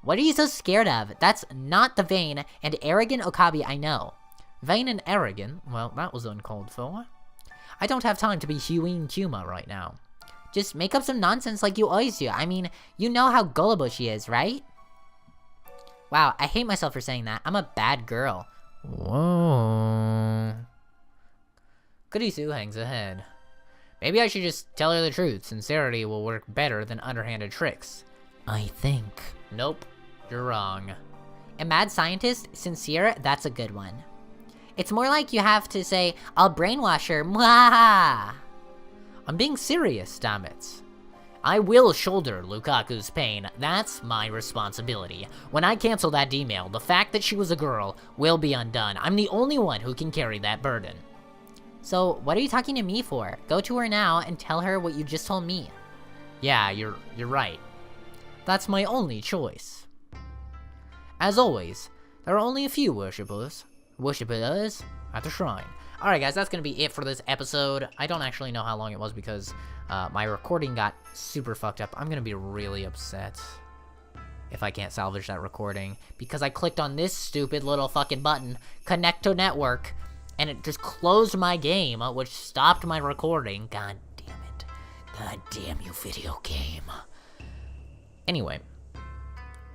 What are you so scared of? That's not the vain and arrogant Okabe I know. Vain and arrogant? Well, that was uncalled for. I don't have time to be hewing Kuma right now. Just make up some nonsense like you always do. I mean, you know how gullible she is, right? Wow, I hate myself for saying that. I'm a bad girl. Whoa. Kurisu hangs her head. Maybe I should just tell her the truth. Sincerity will work better than underhanded tricks. I think. Nope, you're wrong. A mad scientist? Sincere? That's a good one. It's more like you have to say, I'll brainwash her. Mwah! I'm being serious, damn it. I will shoulder Lukaku's pain. That's my responsibility. When I cancel that email, the fact that she was a girl will be undone. I'm the only one who can carry that burden. So, what are you talking to me for? Go to her now and tell her what you just told me. Yeah, you're right. That's my only choice. As always, there are only a few worshippers at the shrine. Alright guys, that's gonna be it for this episode. I don't actually know how long it was because my recording got super fucked up. I'm gonna be really upset if I can't salvage that recording because I clicked on this stupid little fucking button, connect to network, and it just closed my game, which stopped my recording. God damn it. God damn you, video game. Anyway,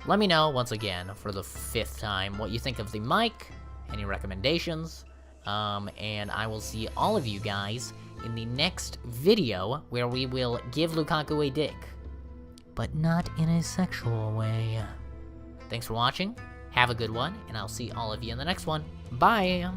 let me know once again for the 5th time what you think of the mic, any recommendations, and I will see all of you guys in the next video where we will give Lukaku a dick, but not in a sexual way. Thanks for watching, have a good one, and I'll see all of you in the next one. Bye!